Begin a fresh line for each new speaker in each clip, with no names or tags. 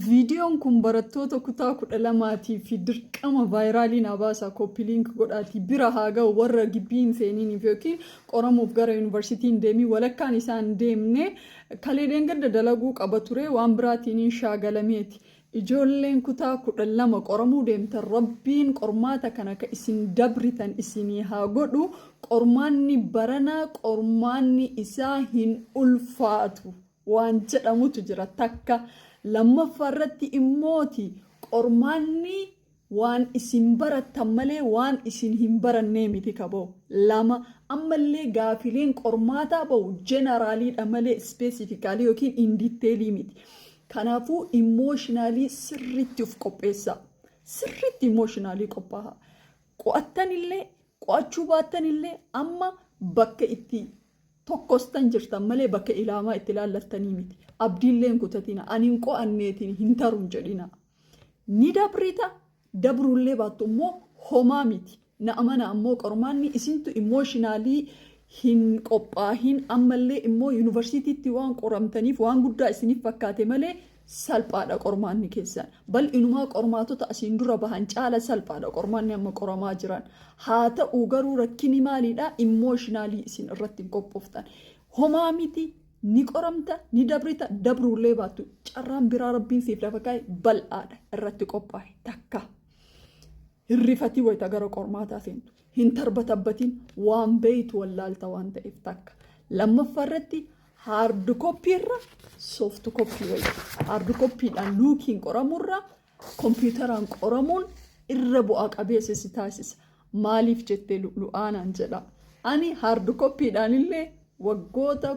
Viidiyoon kun barattoota kutaa 12 fi dirqama vaayiraalii nabaasaa koppii liink godhaatii bira haa ga'u warra gibbiin seeniiniif yookiin qoramuuf gara yuunivarsiitiin deemii walakkaan isaan deemne kaleedeen gadda dalaguu qaba ture waan biraatiin shaagalameeti. Ijoolleen kutaa 12 qoramuu deemtan rabbiin qormaata kana ka isin dabritan isinii haa godhu. Qormaanni baranaa qormaanni isaa hin ulfaatu waan jedhamutu jira takka. Lammaffaarratti immooti qormaanni waan isin barattan malee waan isin hin barannee miti kaboo. Lama ammallee gaafileen qormaataa bahu jeneraaliidha malee ispeesifikaalii yookiin inditeelii miti. Kanaafuu immooshinaalii sirriitti of qopheessa. Sirriitti immooshinaalii qophaa'a. Qo'attanillee qo'achuu baattanillee amma bakka itti tokkostan jirtan malee bakka ilaamaa itti ilaallattanii miti. Abdiilleen kutatina ani hin qo'anneetiin hin taruun jedhina. Ni dabrita dabruullee baattu immoo homaa miti. Na'amana ammoo qormaanni isintu immooshinaalii hin qophaahin ammallee immoo yuunivarsiitiitti waan qoramtaniif waan guddaa isiniif fakkaate malee salphaadha qormaanni keessan. Bal'inumaa qormaatota asiin dura bahan caala salphaadha qormaanni amma qoramaa jiran. Haa ta'uu garuu rakkini maaliidha immooshinaalii isin irratti hin qophooftan. Homaa miti. Ni qoramta ni dabrita dabruullee baattu carraan biraa rabbiin siif lafa kaa'e bal'aadha irratti qophaa'e takka hirrifatii wayita gara qormaataa seentu hin tarbatabbatiin waan beeytu wallaalta waan ta'eef takka. Lammaffaarratti haardi koppiirra soofti koppii wayita haardi koppiidhaan luukiin qoramurra kompiitaraan qoramuun irra bu'aa qabeessa si taasisa. Maaliif jettee lu'aanaan jedha ani haardi koppiidhaan illee waggoota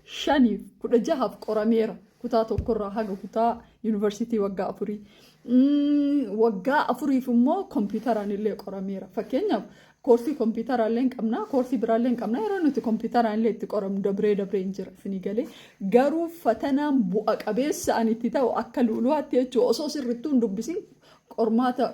16 qorameera kutaa tokkorraa haga kutaa yuunivarsiitii waggaa 4 waggaa 4 immoo kompiitaraan illee qorameera. Fakkeenyaaf koorsii kompiitaraan illee qabna koorsii biraallee qabna yeroo nuti kompiitaraan illee itti qoramnu dabree hin jira isinii galee garuu fatanaan bu'a qabeessa ani itti ta'u akka luuluwaatti jechuudha osoo sirrittuu hin dubbisin qormaata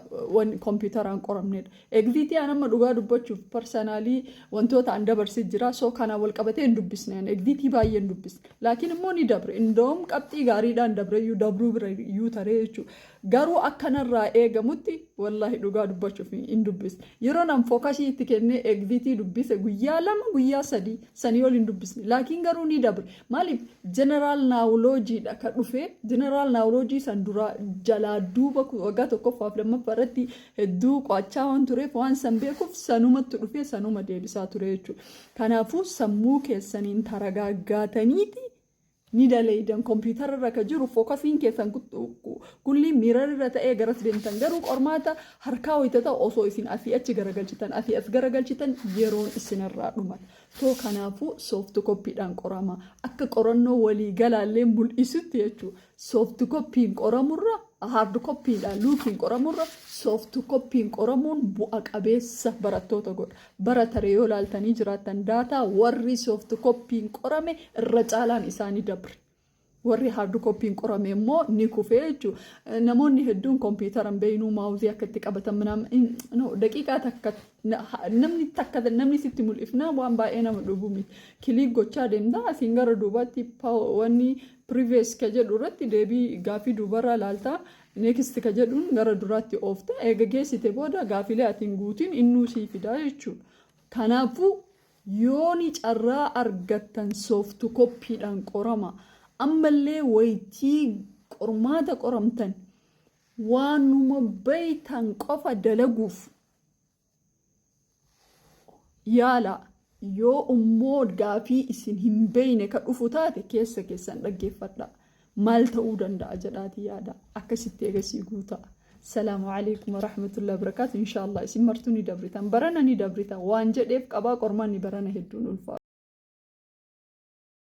kompiitaraan qoramneedha. Egziitii anamma dhugaa dubbachuuf parsanaalii wantoota an dabarsi jira soo kana wal qabatee hin dubbisne egziitii baay'ee hin dubbisne laakiin immoo ni dabre indoom qabxii gaariidhaan dabreyyuu dabruu birayyuu taree jechuudha. Garuu akkanarraa eegamutti wallaahi dhugaa dubbachuuf hin dubbisne yeroo nam fookasii itti kennee egziitii dubbise guyyaa 2 guyyaa 3 sanii ol hin dubbisne laakiin garuu ni dabre maaliif jeneraal naawoloojiidha ka dhufe jeneraal naawoloojii san duraa jalaa duuba waggaa tokkoffaaf lammaffaarratti hedduu qo'achaa waan tureef waan san beekuuf sanumatti dhufee sanuma deebisaa ture jechuudha. Kanaafuu sammuu keessaniin taragaaggaataniiti ni daleeydan kompiitararra ka jiru fookasiin keessan kulli miirarra ta'ee garas deemtan garuu qormaata harkaa wayita ta'u osoo isin asii achi garagalchitan asii as garagalchitan yeroon isinirraa dhumata. Too kanaafuu soofti koppiidhaan qorama akka qorannoo walii galaallee mul'isutti jechuudha. Soofti koppiin qoramurra haardi koppiidhaan luukiin qoramurra soofti koppiin qoramuun bu'a qabeessa barattoota godha. Baratare yoo laaltanii jiraattan daataa warri soofti koppiin qorame irra caalaan isaanii dabre. Warri haardi koppiin qorame immoo ni kufee jechuudha. Namoonni hedduun kompiitaran beeynuu maawuzii akka itti qabatan daqiiqaa takka namni sitti mul'ifnaa waan baay'ee nama dhubu miti. Kiliik gochaa deemtaa asiin gara duubaatti wanni privees ka jedhu irratti deebii gaafii duubarraa laaltaa neekist ka jedhuun gara duraatti oofta eega geessite booda gaafilee atiin guutiin innuu sii fidaa jechuudha. Kanaafuu yooni carraa argattan soofti koppiidhaan qorama. Ammallee wayitii qormaata qoramtan waanuma beeytan qofa dalaguuf yaala yoo immoo gaafii isin hin beeyne ka dhufu taate keessa keessan dhaggeeffadha maal ta'uu danda'a jedhaati yaada akkasitti eegasii guutaa. Salaamu alaykum warahmatullahi wabarakatuh. Inshallah isin martuu ni dabritan barana ni dabritan waan jedheef qabaa qormaanni barana hedduun ulfaata.